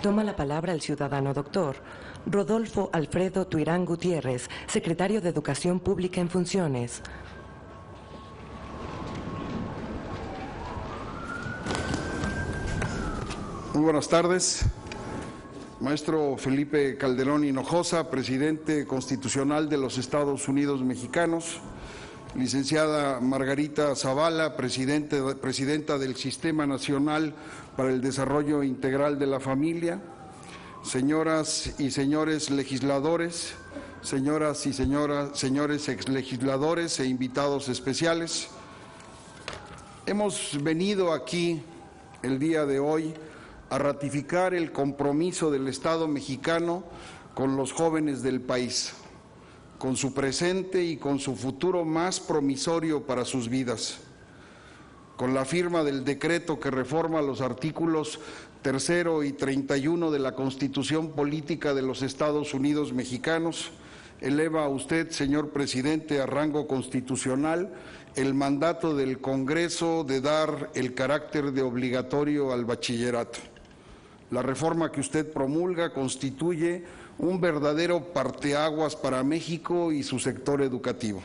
Toma la palabra el ciudadano doctor Rodolfo Alfredo Tuirán Gutiérrez, secretario de Educación Pública en funciones. Muy buenas tardes. Maestro Felipe Calderón Hinojosa, presidente constitucional de los Estados Unidos Mexicanos. Licenciada Margarita Zavala, presidenta del Sistema Nacional para el Desarrollo Integral de la Familia. Señoras y señores legisladores, señoras y señores exlegisladores e invitados especiales. Hemos venido aquí el día de hoy a ratificar el compromiso del Estado mexicano con los jóvenes del país, con su presente y con su futuro más promisorio para sus vidas. Con la firma del decreto que reforma los artículos 3 y 31 de la Constitución Política de los Estados Unidos Mexicanos, eleva a usted, señor presidente, a rango constitucional el mandato del Congreso de dar el carácter de obligatorio al bachillerato. La reforma que usted promulga constituye un verdadero parteaguas para México y su sector educativo.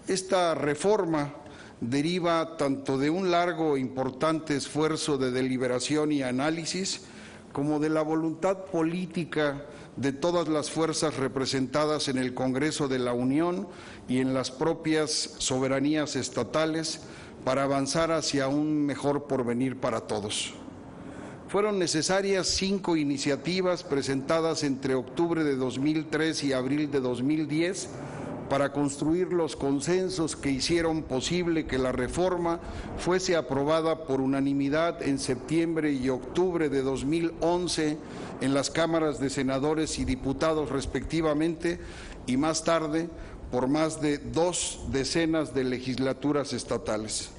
Esta reforma deriva tanto de un largo e importante esfuerzo de deliberación y análisis, como de la voluntad política de todas las fuerzas representadas en el Congreso de la Unión y en las propias soberanías estatales para avanzar hacia un mejor porvenir para todos. Fueron necesarias 5 iniciativas presentadas entre octubre de 2003 y abril de 2010 para construir los consensos que hicieron posible que la reforma fuese aprobada por unanimidad en septiembre y octubre de 2011 en las cámaras de senadores y diputados respectivamente, y más tarde por más de 2 decenas de legislaturas estatales.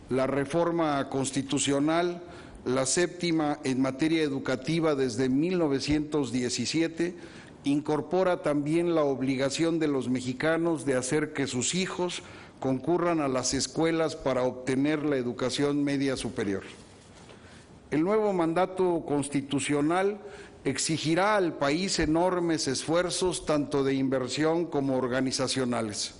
La reforma constitucional, la séptima en materia educativa desde 1917, incorpora también la obligación de los mexicanos de hacer que sus hijos concurran a las escuelas para obtener la educación media superior. El nuevo mandato constitucional exigirá al país enormes esfuerzos tanto de inversión como organizacionales.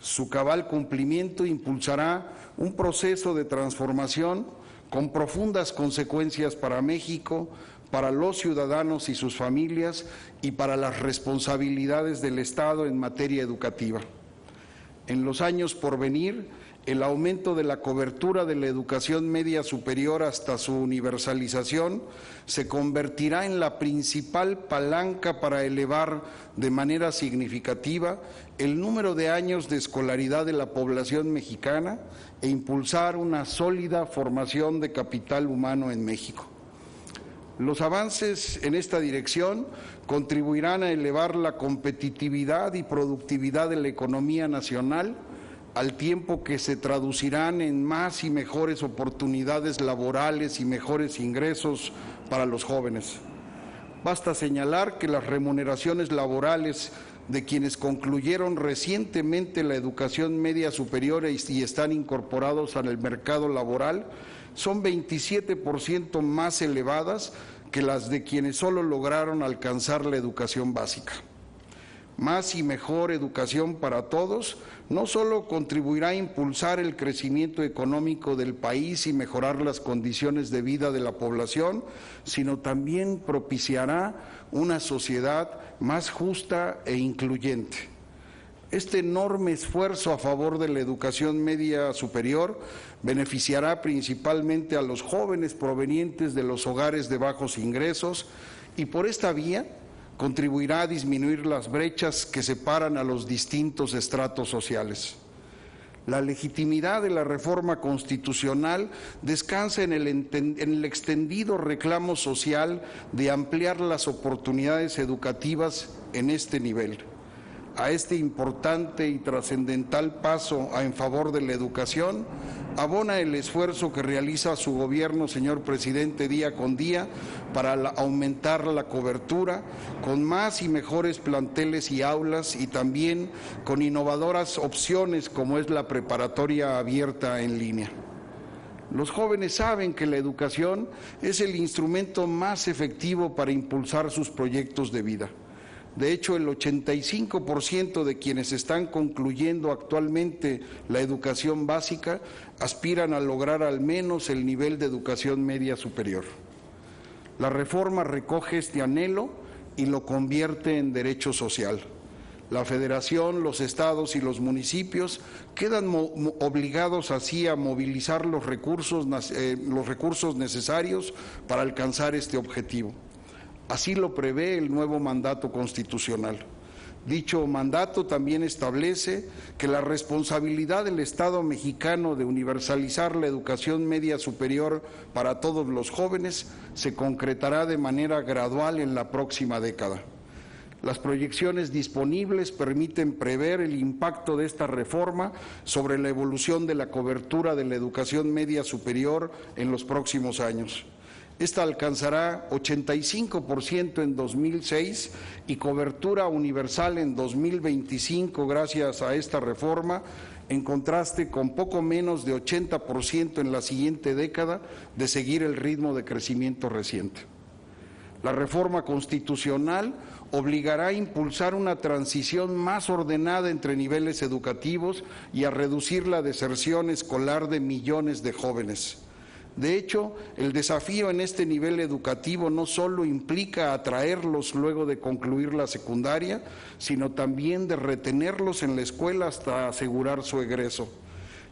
Su cabal cumplimiento impulsará un proceso de transformación con profundas consecuencias para México, para los ciudadanos y sus familias y para las responsabilidades del Estado en materia educativa. En los años por venir, el aumento de la cobertura de la educación media superior hasta su universalización se convertirá en la principal palanca para elevar de manera significativa el número de años de escolaridad de la población mexicana e impulsar una sólida formación de capital humano en México. Los avances en esta dirección contribuirán a elevar la competitividad y productividad de la economía nacional, al tiempo que se traducirán en más y mejores oportunidades laborales y mejores ingresos para los jóvenes. Basta señalar que las remuneraciones laborales de quienes concluyeron recientemente la educación media superior y están incorporados al mercado laboral son 27% más elevadas que las de quienes solo lograron alcanzar la educación básica. Más y mejor educación para todos no solo contribuirá a impulsar el crecimiento económico del país y mejorar las condiciones de vida de la población, sino también propiciará una sociedad más justa e incluyente. Este enorme esfuerzo a favor de la educación media superior beneficiará principalmente a los jóvenes provenientes de los hogares de bajos ingresos y por esta vía contribuirá a disminuir las brechas que separan a los distintos estratos sociales. La legitimidad de la reforma constitucional descansa en el extendido reclamo social de ampliar las oportunidades educativas en este nivel. A este importante y trascendental paso en favor de la educación, abona el esfuerzo que realiza su gobierno, señor presidente, día con día para aumentar la cobertura con más y mejores planteles y aulas y también con innovadoras opciones como es la preparatoria abierta en línea. Los jóvenes saben que la educación es el instrumento más efectivo para impulsar sus proyectos de vida. De hecho, el 85% de quienes están concluyendo actualmente la educación básica aspiran a lograr al menos el nivel de educación media superior. La reforma recoge este anhelo y lo convierte en derecho social. La Federación, los estados y los municipios quedan obligados así a movilizar los recursos necesarios para alcanzar este objetivo. Así lo prevé el nuevo mandato constitucional. Dicho mandato también establece que la responsabilidad del Estado mexicano de universalizar la educación media superior para todos los jóvenes se concretará de manera gradual en la próxima década. Las proyecciones disponibles permiten prever el impacto de esta reforma sobre la evolución de la cobertura de la educación media superior en los próximos años. Esta alcanzará 85% en 2006 y cobertura universal en 2025 gracias a esta reforma, en contraste con poco menos de 80% en la siguiente década de seguir el ritmo de crecimiento reciente. La reforma constitucional obligará a impulsar una transición más ordenada entre niveles educativos y a reducir la deserción escolar de millones de jóvenes. De hecho, el desafío en este nivel educativo no solo implica atraerlos luego de concluir la secundaria, sino también de retenerlos en la escuela hasta asegurar su egreso.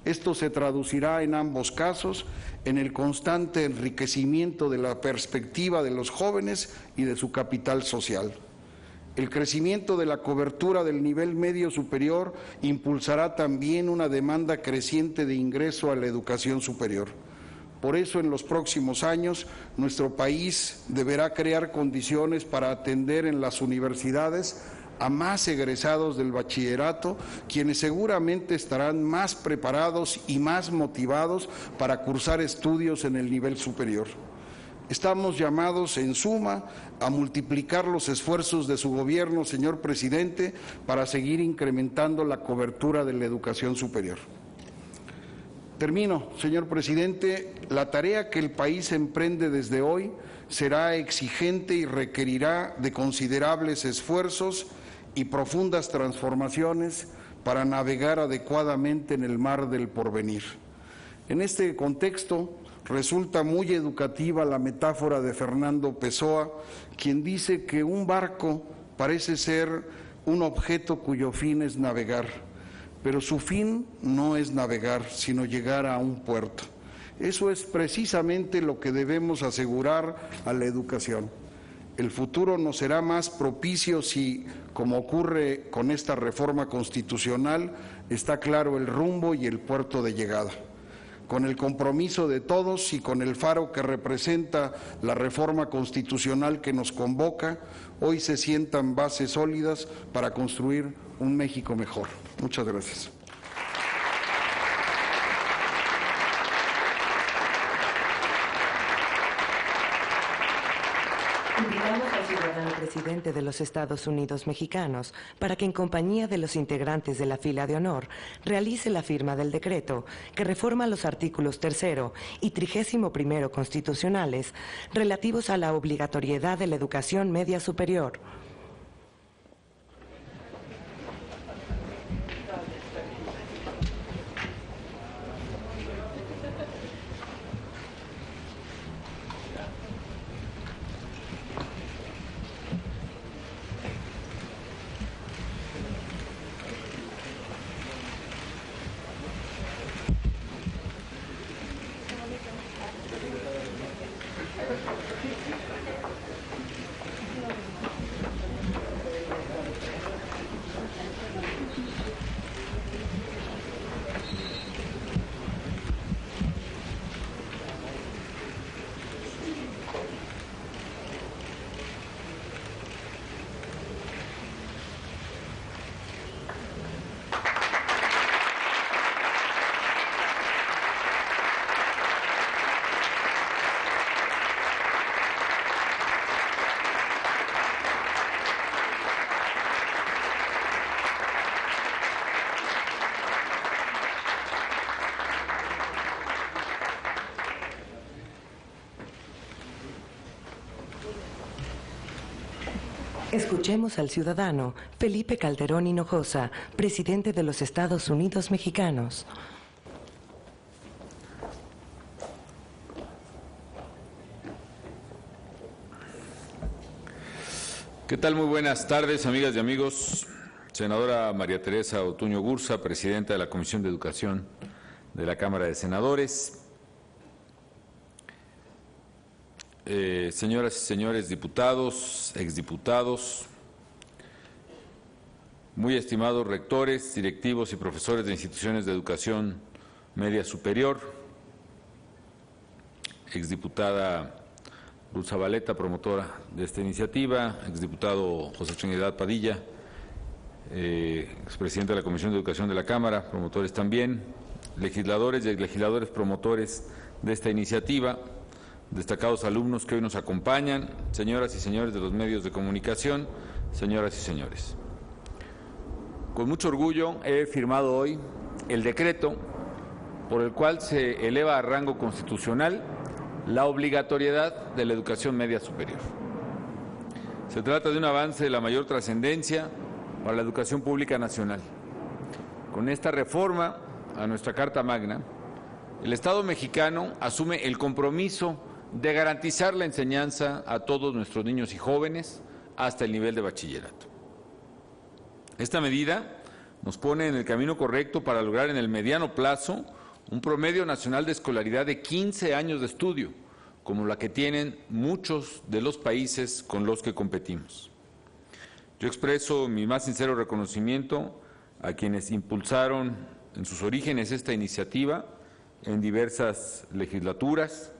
Esto se traducirá en ambos casos en el constante enriquecimiento de la perspectiva de los jóvenes y de su capital social. El crecimiento de la cobertura del nivel medio superior impulsará también una demanda creciente de ingreso a la educación superior. Por eso, en los próximos años, nuestro país deberá crear condiciones para atender en las universidades a más egresados del bachillerato, quienes seguramente estarán más preparados y más motivados para cursar estudios en el nivel superior. Estamos llamados, en suma, a multiplicar los esfuerzos de su gobierno, señor presidente, para seguir incrementando la cobertura de la educación superior. Termino, señor presidente. La tarea que el país emprende desde hoy será exigente y requerirá de considerables esfuerzos y profundas transformaciones para navegar adecuadamente en el mar del porvenir. En este contexto, resulta muy educativa la metáfora de Fernando Pessoa, quien dice que un barco parece ser un objeto cuyo fin es navegar, pero su fin no es navegar, sino llegar a un puerto. Eso es precisamente lo que debemos asegurar a la educación. El futuro nos será más propicio si, como ocurre con esta reforma constitucional, está claro el rumbo y el puerto de llegada. Con el compromiso de todos y con el faro que representa la reforma constitucional que nos convoca, hoy se sientan bases sólidas para construir un México mejor. Muchas gracias. Invitamos al ciudadano presidente de los Estados Unidos mexicanos para que, en compañía de los integrantes de la fila de honor, realice la firma del decreto que reforma los artículos 3º y 31º constitucionales relativos a la obligatoriedad de la educación media superior. Escuchemos al ciudadano Felipe Calderón Hinojosa, presidente de los Estados Unidos Mexicanos. ¿Qué tal? Muy buenas tardes, amigas y amigos. Senadora María Teresa Ortuño Gursa, presidenta de la Comisión de Educación de la Cámara de Senadores. Señoras y señores diputados, exdiputados, muy estimados rectores, directivos y profesores de instituciones de educación media superior, exdiputada Luz Zabaleta, promotora de esta iniciativa, exdiputado José Trinidad Padilla, expresidente de la Comisión de Educación de la Cámara, promotores también, legisladores y exlegisladores promotores de esta iniciativa, destacados alumnos que hoy nos acompañan, señoras y señores de los medios de comunicación, señoras y señores. Con mucho orgullo he firmado hoy el decreto por el cual se eleva a rango constitucional la obligatoriedad de la educación media superior. Se trata de un avance de la mayor trascendencia para la educación pública nacional. Con esta reforma a nuestra Carta Magna, el Estado mexicano asume el compromiso de garantizar la enseñanza a todos nuestros niños y jóvenes hasta el nivel de bachillerato. Esta medida nos pone en el camino correcto para lograr en el mediano plazo un promedio nacional de escolaridad de 15 años de estudio, como la que tienen muchos de los países con los que competimos. Yo expreso mi más sincero reconocimiento a quienes impulsaron en sus orígenes esta iniciativa en diversas legislaturas,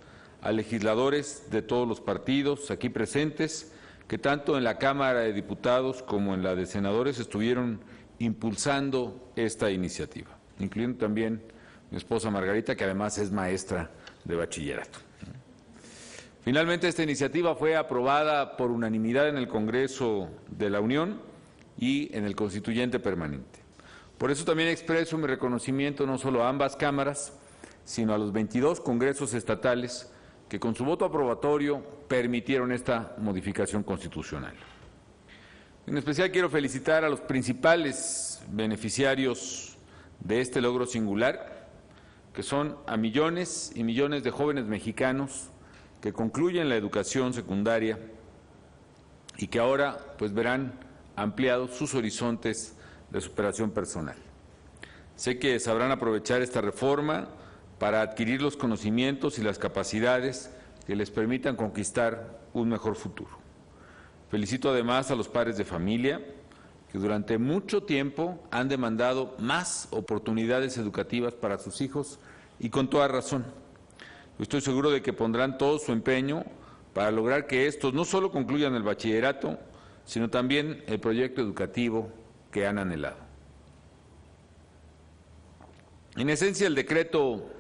a legisladores de todos los partidos aquí presentes, que tanto en la Cámara de Diputados como en la de Senadores estuvieron impulsando esta iniciativa, incluyendo también mi esposa Margarita, que además es maestra de bachillerato. Finalmente, esta iniciativa fue aprobada por unanimidad en el Congreso de la Unión y en el Constituyente Permanente. Por eso también expreso mi reconocimiento no solo a ambas cámaras, sino a los 22 congresos estatales que con su voto aprobatorio permitieron esta modificación constitucional. En especial quiero felicitar a los principales beneficiarios de este logro singular, que son a millones y millones de jóvenes mexicanos que concluyen la educación secundaria y que ahora pues verán ampliados sus horizontes de superación personal. Sé que sabrán aprovechar esta reforma para adquirir los conocimientos y las capacidades que les permitan conquistar un mejor futuro. Felicito además a los padres de familia que durante mucho tiempo han demandado más oportunidades educativas para sus hijos y con toda razón. Estoy seguro de que pondrán todo su empeño para lograr que estos no solo concluyan el bachillerato, sino también el proyecto educativo que han anhelado. En esencia, el decreto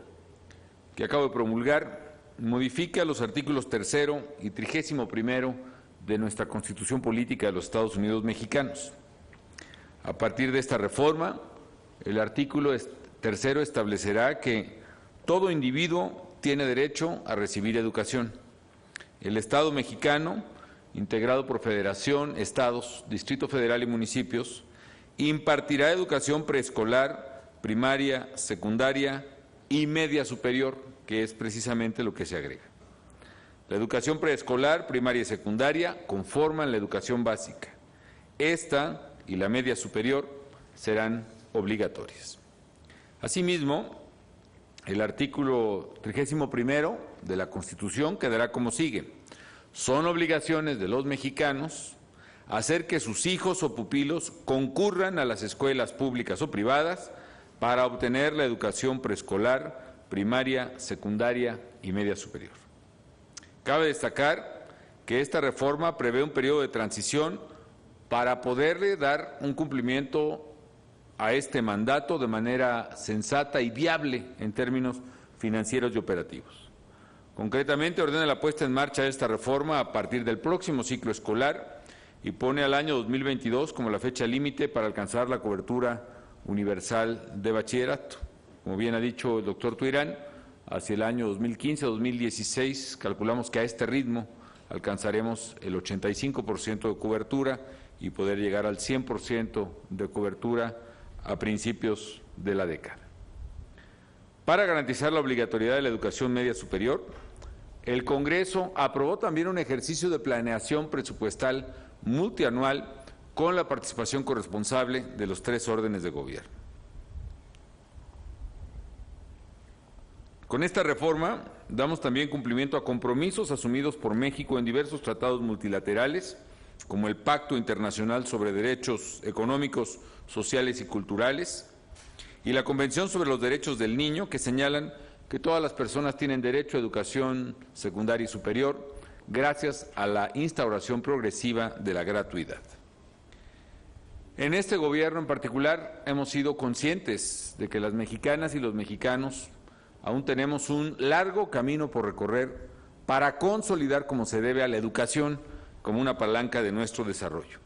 que acabo de promulgar modifica los artículos 3º y 31º de nuestra Constitución Política de los Estados Unidos Mexicanos. A partir de esta reforma, el artículo 3º establecerá que todo individuo tiene derecho a recibir educación. El Estado mexicano, integrado por Federación, Estados, Distrito Federal y municipios, impartirá educación preescolar, primaria, secundaria y media superior, que es precisamente lo que se agrega. La educación preescolar, primaria y secundaria conforman la educación básica. Esta y la media superior serán obligatorias. Asimismo, el artículo 31º de la Constitución quedará como sigue: son obligaciones de los mexicanos hacer que sus hijos o pupilos concurran a las escuelas públicas o privadas para obtener la educación preescolar, primaria, secundaria y media superior. Cabe destacar que esta reforma prevé un periodo de transición para poderle dar un cumplimiento a este mandato de manera sensata y viable en términos financieros y operativos. Concretamente, ordena la puesta en marcha de esta reforma a partir del próximo ciclo escolar y pone al año 2022 como la fecha límite para alcanzar la cobertura universal de bachillerato. Como bien ha dicho el doctor Tuirán, hacia el año 2015-2016 calculamos que a este ritmo alcanzaremos el 85% de cobertura y poder llegar al 100% de cobertura a principios de la década. Para garantizar la obligatoriedad de la educación media superior, el Congreso aprobó también un ejercicio de planeación presupuestal multianual con la participación corresponsable de los 3 órdenes de gobierno. Con esta reforma damos también cumplimiento a compromisos asumidos por México en diversos tratados multilaterales, como el Pacto Internacional sobre Derechos Económicos, Sociales y Culturales, y la Convención sobre los Derechos del Niño, que señalan que todas las personas tienen derecho a educación secundaria y superior, gracias a la instauración progresiva de la gratuidad. En este gobierno en particular hemos sido conscientes de que las mexicanas y los mexicanos aún tenemos un largo camino por recorrer para consolidar como se debe a la educación como una palanca de nuestro desarrollo.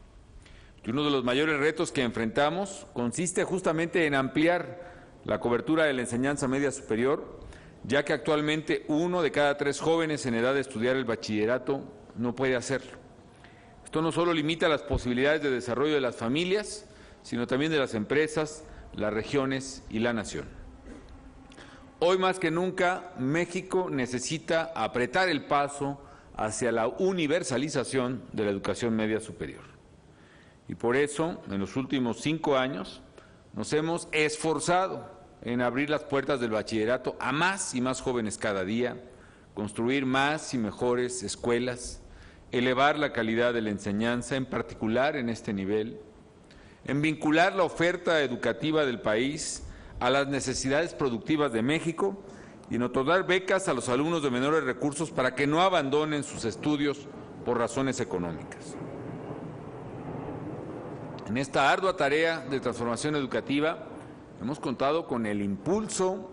Y uno de los mayores retos que enfrentamos consiste justamente en ampliar la cobertura de la enseñanza media superior, ya que actualmente 1 de cada 3 jóvenes en edad de estudiar el bachillerato no puede hacerlo. Esto no solo limita las posibilidades de desarrollo de las familias, sino también de las empresas, las regiones y la nación. Hoy más que nunca, México necesita apretar el paso hacia la universalización de la educación media superior. Y por eso, en los últimos 5 años, nos hemos esforzado en abrir las puertas del bachillerato a más y más jóvenes cada día, construir más y mejores escuelas, elevar la calidad de la enseñanza, en particular en este nivel, en vincular la oferta educativa del país a las necesidades productivas de México y en otorgar becas a los alumnos de menores recursos para que no abandonen sus estudios por razones económicas. En esta ardua tarea de transformación educativa hemos contado con el impulso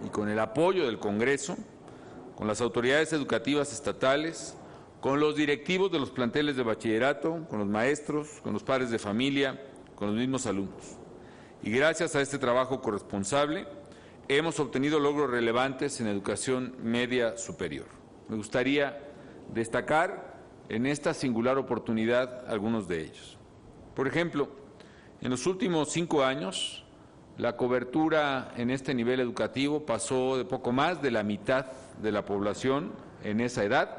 y con el apoyo del Congreso, con las autoridades educativas estatales, con los directivos de los planteles de bachillerato, con los maestros, con los padres de familia, con los mismos alumnos. Y gracias a este trabajo corresponsable hemos obtenido logros relevantes en educación media superior. Me gustaría destacar en esta singular oportunidad algunos de ellos. Por ejemplo, en los últimos 5 años, la cobertura en este nivel educativo pasó de poco más de la mitad de la población en esa edad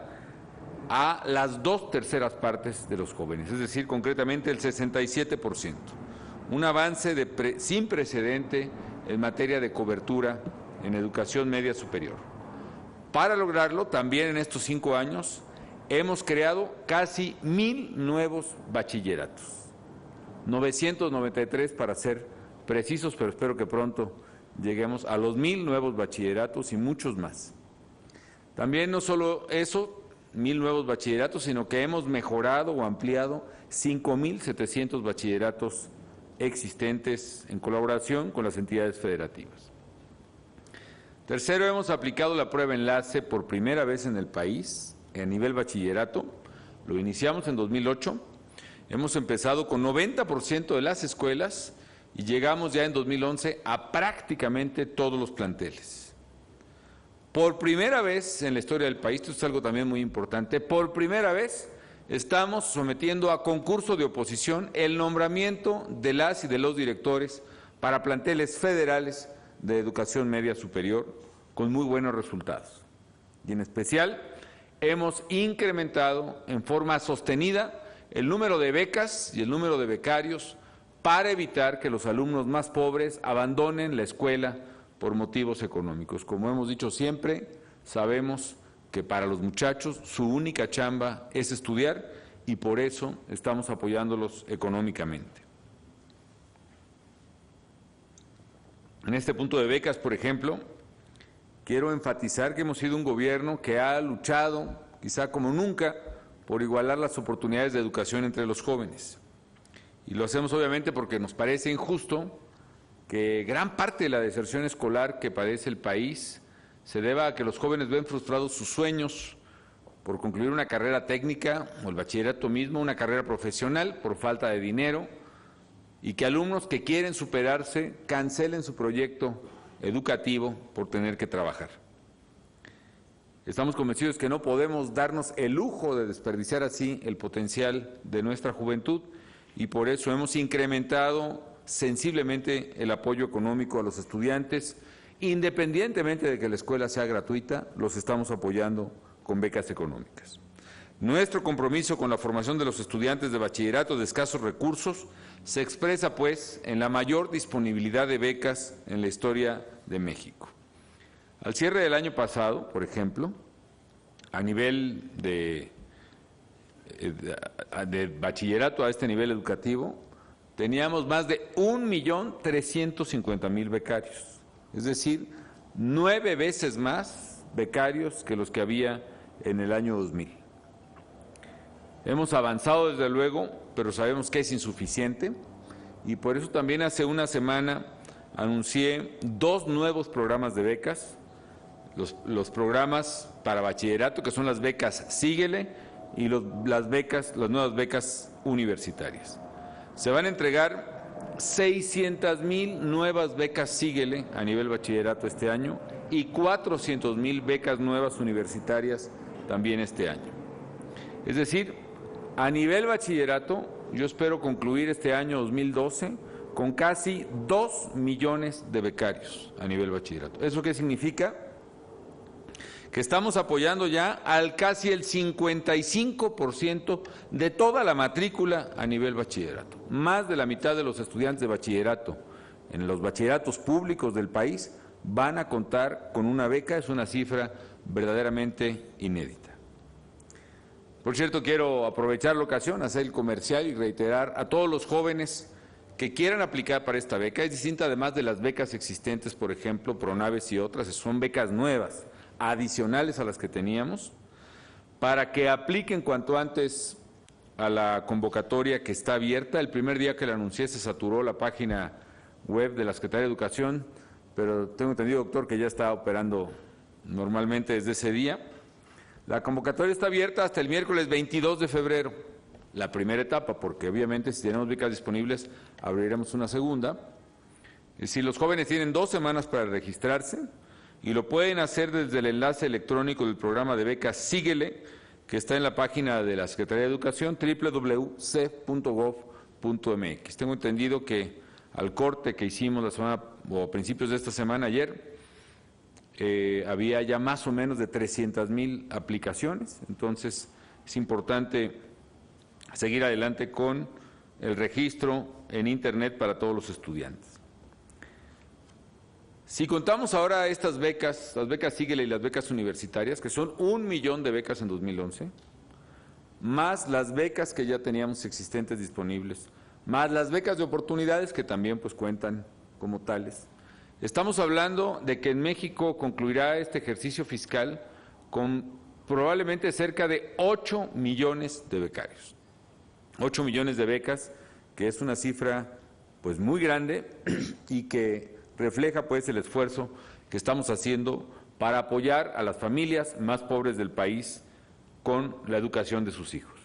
a las 2/3 partes de los jóvenes, es decir, concretamente el 67%. Un avance sin precedente en materia de cobertura en educación media superior. Para lograrlo, también en estos 5 años, hemos creado casi 1,000 nuevos bachilleratos. 993 para ser precisos, pero espero que pronto lleguemos a los 1,000 nuevos bachilleratos y muchos más. También no solo eso, 1,000 nuevos bachilleratos, sino que hemos mejorado o ampliado 5,700 bachilleratos existentes en colaboración con las entidades federativas. Tercero, hemos aplicado la prueba enlace por primera vez en el país a nivel bachillerato. Lo iniciamos en 2008. Hemos empezado con 90% de las escuelas y llegamos ya en 2011 a prácticamente todos los planteles. Por primera vez en la historia del país, esto es algo también muy importante, por primera vez estamos sometiendo a concurso de oposición el nombramiento de las y de los directores para planteles federales de educación media superior con muy buenos resultados. Y en especial hemos incrementado en forma sostenida el número de becas y el número de becarios para evitar que los alumnos más pobres abandonen la escuela por motivos económicos. Como hemos dicho siempre, sabemos que para los muchachos su única chamba es estudiar y por eso estamos apoyándolos económicamente. En este punto de becas, por ejemplo, quiero enfatizar que hemos sido un gobierno que ha luchado, quizá como nunca, por igualar las oportunidades de educación entre los jóvenes. Y lo hacemos obviamente porque nos parece injusto que gran parte de la deserción escolar que padece el país se deba a que los jóvenes ven frustrados sus sueños por concluir una carrera técnica o el bachillerato mismo, una carrera profesional por falta de dinero, y que alumnos que quieren superarse cancelen su proyecto educativo por tener que trabajar. Estamos convencidos que no podemos darnos el lujo de desperdiciar así el potencial de nuestra juventud y por eso hemos incrementado sensiblemente el apoyo económico a los estudiantes. Independientemente de que la escuela sea gratuita, los estamos apoyando con becas económicas. Nuestro compromiso con la formación de los estudiantes de bachillerato de escasos recursos se expresa, pues, en la mayor disponibilidad de becas en la historia de México. Al cierre del año pasado, por ejemplo, a nivel de bachillerato a este nivel educativo, teníamos más de 1.350.000 becarios, es decir, 9 veces más becarios que los que había en el año 2000. Hemos avanzado desde luego, pero sabemos que es insuficiente y por eso también hace una semana anuncié 2 nuevos programas de becas, los programas para bachillerato, que son las becas Síguele, y las nuevas becas universitarias. Se van a entregar 600.000 nuevas becas Síguele a nivel bachillerato este año y 400.000 becas nuevas universitarias también este año. Es decir, a nivel bachillerato, yo espero concluir este año 2012 con casi 2 millones de becarios a nivel bachillerato. ¿Eso qué significa? Que estamos apoyando ya al casi el 55% de toda la matrícula a nivel bachillerato. Más de la mitad de los estudiantes de bachillerato en los bachilleratos públicos del país van a contar con una beca, es una cifra verdaderamente inédita. Por cierto, quiero aprovechar la ocasión, hacer el comercial y reiterar a todos los jóvenes que quieran aplicar para esta beca. Es distinta además de las becas existentes, por ejemplo, Pronaves y otras, son becas nuevas, adicionales a las que teníamos, para que apliquen cuanto antes a la convocatoria que está abierta. El primer día que la anuncié se saturó la página web de la Secretaría de Educación, pero tengo entendido, doctor, que ya está operando normalmente desde ese día. La convocatoria está abierta hasta el miércoles 22 de febrero, la primera etapa, porque obviamente si tenemos becas disponibles abriremos una segunda. Es decir, los jóvenes tienen 2 semanas para registrarse y lo pueden hacer desde el enlace electrónico del programa de becas Síguele, que está en la página de la Secretaría de Educación, www.cef.gov.mx. Tengo entendido que al corte que hicimos la semana, o a principios de esta semana, ayer, había ya más o menos de 300.000 aplicaciones, entonces es importante seguir adelante con el registro en Internet para todos los estudiantes. Si contamos ahora estas becas, las becas Síguele y las becas universitarias, que son 1 millón de becas en 2011, más las becas que ya teníamos existentes disponibles, más las becas de oportunidades que también pues cuentan como tales, estamos hablando de que en México concluirá este ejercicio fiscal con probablemente cerca de 8 millones de becarios. 8 millones de becas, que es una cifra pues muy grande y que refleja pues el esfuerzo que estamos haciendo para apoyar a las familias más pobres del país con la educación de sus hijos.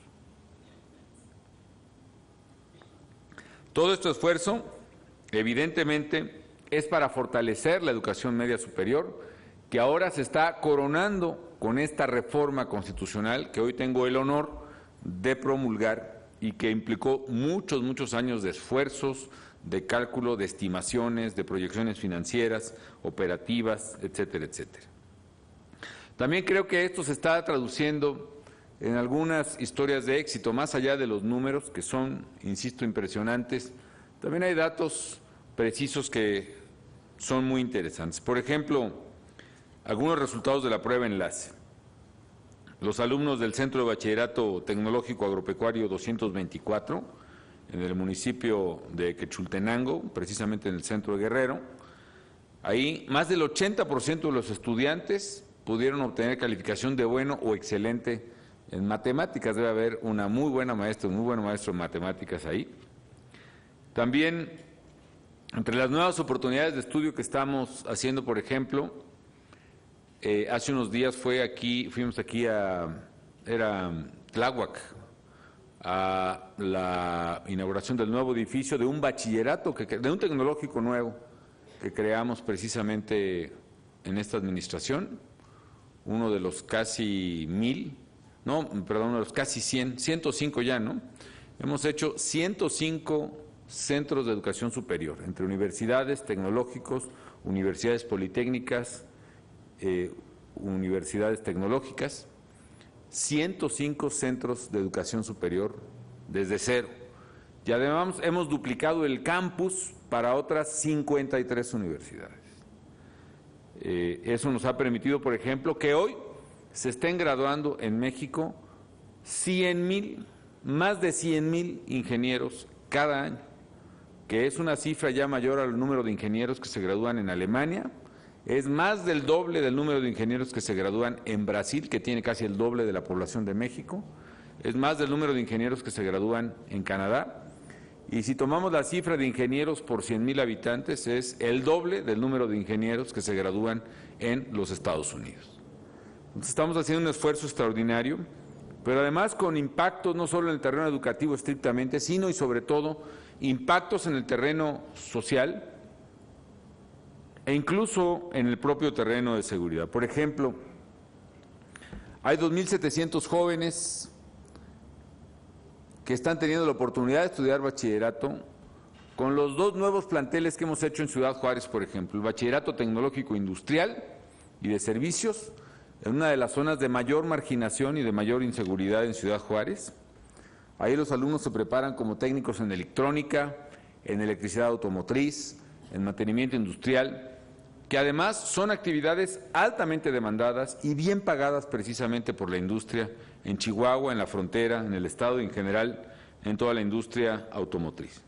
Todo este esfuerzo, evidentemente, es para fortalecer la educación media superior, que ahora se está coronando con esta reforma constitucional que hoy tengo el honor de promulgar y que implicó muchos años de esfuerzos, de cálculo, de estimaciones, de proyecciones financieras, operativas, etcétera, etcétera. También creo que esto se está traduciendo en algunas historias de éxito, más allá de los números, que son, insisto, impresionantes. También hay datos precisos que son muy interesantes. Por ejemplo, algunos resultados de la prueba enlace. Los alumnos del Centro de Bachillerato Tecnológico Agropecuario 224, en el municipio de Quechultenango, precisamente en el centro de Guerrero, ahí más del 80% de los estudiantes pudieron obtener calificación de bueno o excelente en matemáticas. Debe haber una muy buena maestra, un muy buen maestro en matemáticas ahí. También, entre las nuevas oportunidades de estudio que estamos haciendo, por ejemplo, hace unos días fuimos aquí a Tláhuac, a la inauguración del nuevo edificio de un bachillerato, de un tecnológico nuevo que creamos precisamente en esta administración, uno de los casi 105 ya, ¿no? Hemos hecho 105 centros de educación superior, entre universidades, tecnológicos, universidades politécnicas, universidades tecnológicas, 105 centros de educación superior desde cero. Y además hemos duplicado el campus para otras 53 universidades. Eso nos ha permitido, por ejemplo, que hoy se estén graduando en México más de 100,000 ingenieros cada año, que es una cifra ya mayor al número de ingenieros que se gradúan en Alemania, es más del doble del número de ingenieros que se gradúan en Brasil, que tiene casi el doble de la población de México, es más del número de ingenieros que se gradúan en Canadá, y si tomamos la cifra de ingenieros por 100,000 habitantes, es el doble del número de ingenieros que se gradúan en los Estados Unidos. Entonces, estamos haciendo un esfuerzo extraordinario, pero además con impactos no solo en el terreno educativo estrictamente, sino y sobre todo impactos en el terreno social e incluso en el propio terreno de seguridad. Por ejemplo, hay 2,700 jóvenes que están teniendo la oportunidad de estudiar bachillerato con los 2 nuevos planteles que hemos hecho en Ciudad Juárez, por ejemplo, el Bachillerato Tecnológico Industrial y de Servicios, en una de las zonas de mayor marginación y de mayor inseguridad en Ciudad Juárez. Ahí los alumnos se preparan como técnicos en electrónica, en electricidad automotriz, en mantenimiento industrial, que además son actividades altamente demandadas y bien pagadas precisamente por la industria en Chihuahua, en la frontera, en el estado y en general en toda la industria automotriz.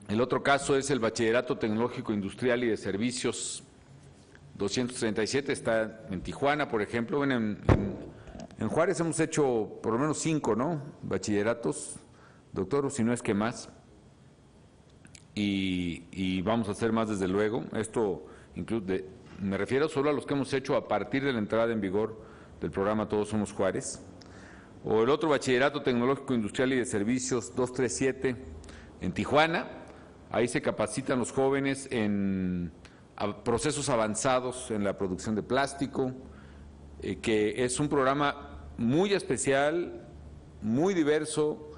El otro caso es el Bachillerato Tecnológico Industrial y de Servicios 237, está en Tijuana, por ejemplo. Bueno, en Juárez hemos hecho por lo menos 5, ¿no?, bachilleratos, doctor, o si no es que más. Y vamos a hacer más, desde luego. Esto incluye, me refiero solo a los que hemos hecho a partir de la entrada en vigor del programa Todos Somos Juárez. O el otro Bachillerato Tecnológico Industrial y de Servicios 237 en Tijuana. Ahí se capacitan los jóvenes en procesos avanzados en la producción de plástico, que es un programa muy especial, muy diverso,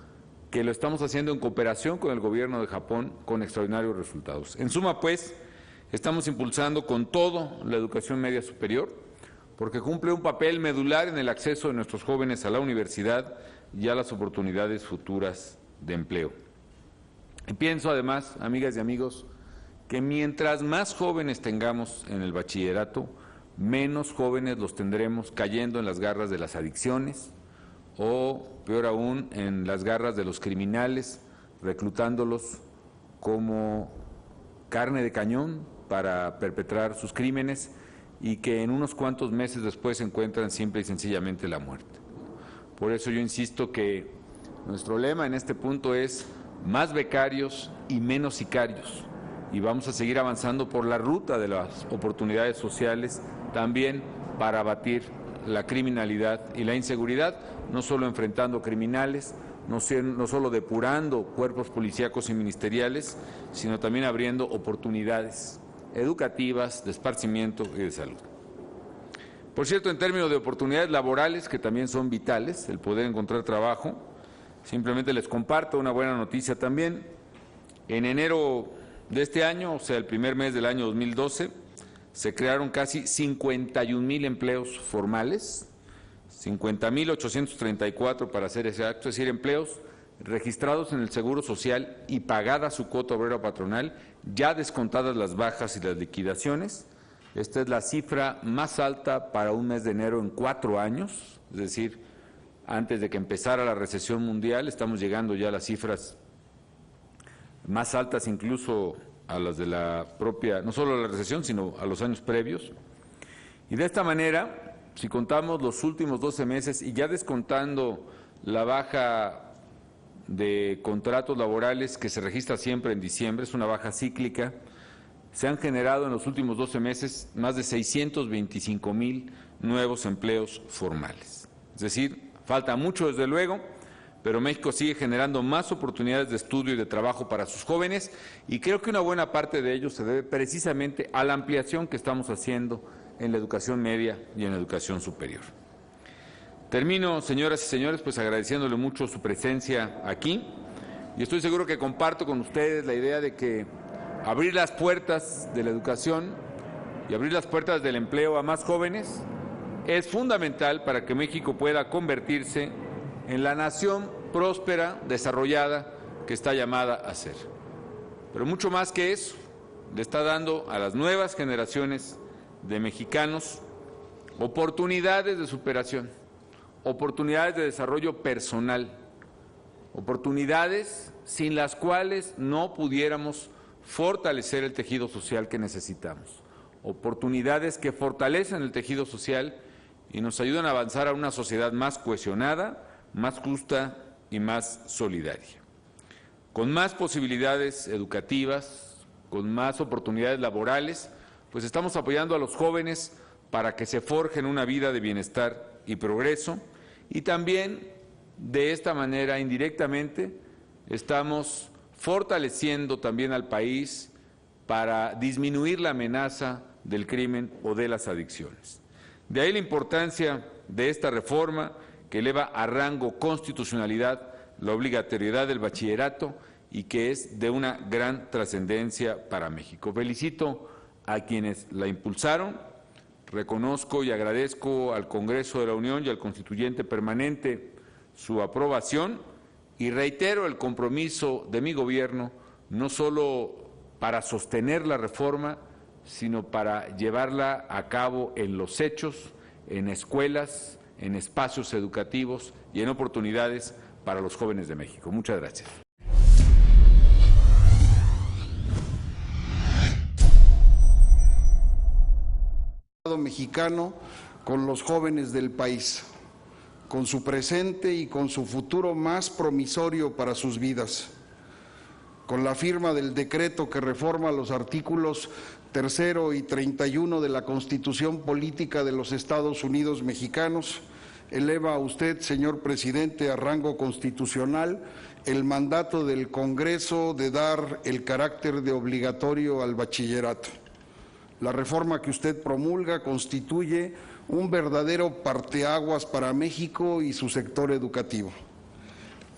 que lo estamos haciendo en cooperación con el gobierno de Japón con extraordinarios resultados. En suma, pues, estamos impulsando con todo la educación media superior, porque cumple un papel medular en el acceso de nuestros jóvenes a la universidad y a las oportunidades futuras de empleo. Y pienso además, amigas y amigos, que mientras más jóvenes tengamos en el bachillerato, menos jóvenes los tendremos cayendo en las garras de las adicciones, o, peor aún, en las garras de los criminales, reclutándolos como carne de cañón para perpetrar sus crímenes y que en unos cuantos meses después encuentran simple y sencillamente la muerte. Por eso yo insisto que nuestro lema en este punto es más becarios y menos sicarios, y vamos a seguir avanzando por la ruta de las oportunidades sociales, también para abatir la criminalidad y la inseguridad, no solo enfrentando criminales, no solo depurando cuerpos policíacos y ministeriales, sino también abriendo oportunidades educativas, de esparcimiento y de salud. Por cierto, en términos de oportunidades laborales, que también son vitales, el poder encontrar trabajo, simplemente les comparto una buena noticia también. En enero de este año, o sea, el primer mes del año 2012, se crearon casi 51,000 empleos formales, 50,834 para ser exacto, es decir, empleos registrados en el Seguro Social y pagada su cuota obrera patronal, ya descontadas las bajas y las liquidaciones. Esta es la cifra más alta para un mes de enero en 4 años, es decir, antes de que empezara la recesión mundial, estamos llegando ya a las cifras más altas incluso a las de la propia, no solo a la recesión, sino a los años previos. Y de esta manera, si contamos los últimos 12 meses y ya descontando la baja de contratos laborales que se registra siempre en diciembre, es una baja cíclica, se han generado en los últimos 12 meses más de 625,000 nuevos empleos formales. Es decir, falta mucho desde luego, pero México sigue generando más oportunidades de estudio y de trabajo para sus jóvenes, y creo que una buena parte de ello se debe precisamente a la ampliación que estamos haciendo en la educación media y en la educación superior. Termino, señoras y señores, pues agradeciéndole mucho su presencia aquí y estoy seguro que comparto con ustedes la idea de que abrir las puertas de la educación y abrir las puertas del empleo a más jóvenes es fundamental para que México pueda convertirse en la nación próspera, desarrollada, que está llamada a ser. Pero mucho más que eso, le está dando a las nuevas generaciones de mexicanos oportunidades de superación, oportunidades de desarrollo personal, oportunidades sin las cuales no pudiéramos fortalecer el tejido social que necesitamos, oportunidades que fortalecen el tejido social y nos ayudan a avanzar a una sociedad más cohesionada, más justa y más solidaria, con más posibilidades educativas, con más oportunidades laborales, pues estamos apoyando a los jóvenes para que se forjen una vida de bienestar y progreso y también de esta manera indirectamente estamos fortaleciendo también al país para disminuir la amenaza del crimen o de las adicciones. De ahí la importancia de esta reforma que eleva a rango constitucionalidad la obligatoriedad del bachillerato y que es de una gran trascendencia para México. Felicito a quienes la impulsaron, reconozco y agradezco al Congreso de la Unión y al Constituyente Permanente su aprobación y reitero el compromiso de mi gobierno no solo para sostener la reforma, sino para llevarla a cabo en los hechos, en escuelas, en espacios educativos y en oportunidades para los jóvenes de México. Muchas gracias. Mexicano con los jóvenes del país, con su presente y con su futuro más promisorio para sus vidas. Con la firma del decreto que reforma los artículos 3 y 31 de la Constitución Política de los Estados Unidos Mexicanos, eleva a usted, señor presidente, a rango constitucional el mandato del Congreso de dar el carácter de obligatorio al bachillerato. La reforma que usted promulga constituye un verdadero parteaguas para México y su sector educativo.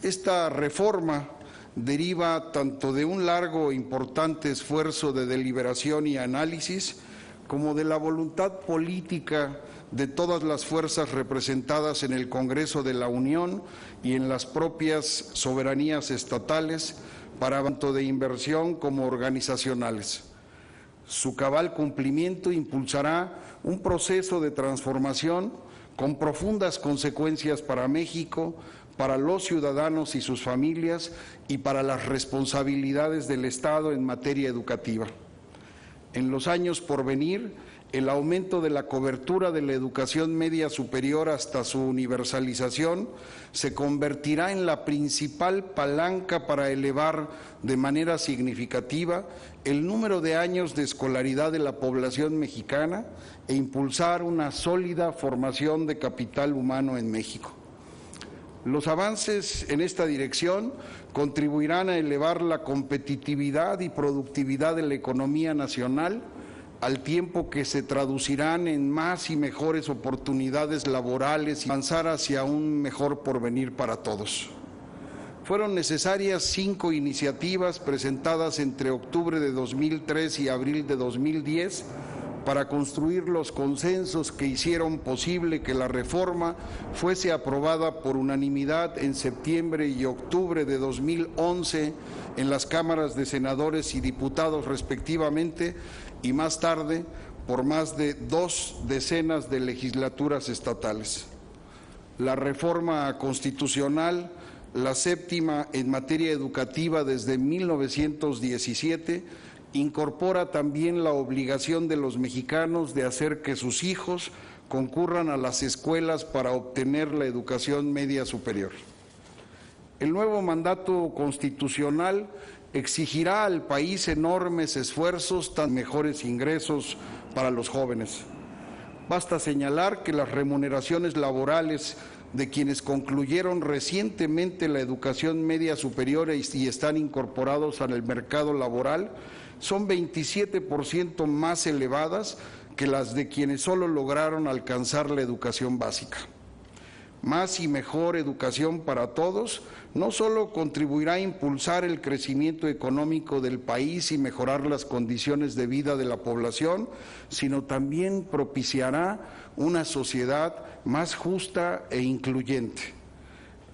Esta reforma deriva tanto de un largo e importante esfuerzo de deliberación y análisis, como de la voluntad política de todas las fuerzas representadas en el Congreso de la Unión y en las propias soberanías estatales, para tanto de inversión como organizacionales. Su cabal cumplimiento impulsará un proceso de transformación con profundas consecuencias para México, para los ciudadanos y sus familias y para las responsabilidades del Estado en materia educativa. En los años por venir, el aumento de la cobertura de la educación media superior hasta su universalización se convertirá en la principal palanca para elevar de manera significativa el número de años de escolaridad de la población mexicana e impulsar una sólida formación de capital humano en México. Los avances en esta dirección contribuirán a elevar la competitividad y productividad de la economía nacional, al tiempo que se traducirán en más y mejores oportunidades laborales y avanzar hacia un mejor porvenir para todos. Fueron necesarias 5 iniciativas presentadas entre octubre de 2003 y abril de 2010 para construir los consensos que hicieron posible que la reforma fuese aprobada por unanimidad en septiembre y octubre de 2011 en las cámaras de senadores y diputados respectivamente, y más tarde por más de 2 decenas de legislaturas estatales. La reforma constitucional, la séptima en materia educativa desde 1917, incorpora también la obligación de los mexicanos de hacer que sus hijos concurran a las escuelas para obtener la educación media superior. El nuevo mandato constitucional exigirá al país enormes esfuerzos, tan mejores ingresos para los jóvenes. Basta señalar que las remuneraciones laborales de quienes concluyeron recientemente la educación media superior y están incorporados al mercado laboral son 27% más elevadas que las de quienes solo lograron alcanzar la educación básica. Más y mejor educación para todos no solo contribuirá a impulsar el crecimiento económico del país y mejorar las condiciones de vida de la población, sino también propiciará una sociedad más justa e incluyente.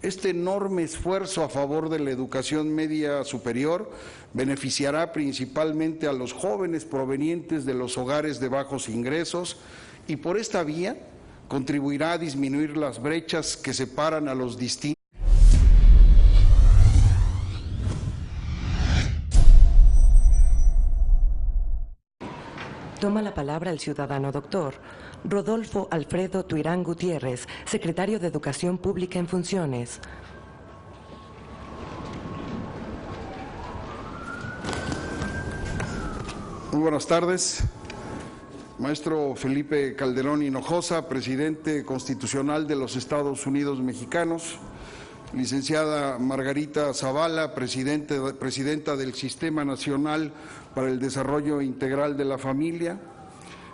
Este enorme esfuerzo a favor de la educación media superior beneficiará principalmente a los jóvenes provenientes de los hogares de bajos ingresos y por esta vía contribuirá a disminuir las brechas que separan a los distintos. Toma la palabra el ciudadano doctor Rodolfo Alfredo Tuirán Gutiérrez, secretario de Educación Pública en funciones. Muy buenas tardes. Maestro Felipe Calderón Hinojosa, presidente constitucional de los Estados Unidos Mexicanos. Licenciada Margarita Zavala, presidenta del Sistema Nacional para el Desarrollo Integral de la Familia.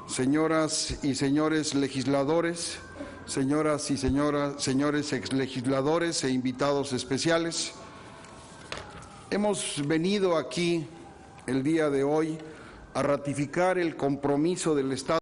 Señoras y señores legisladores, señoras y señores exlegisladores e invitados especiales, hemos venido aquí el día de hoy a ratificar el compromiso del Estado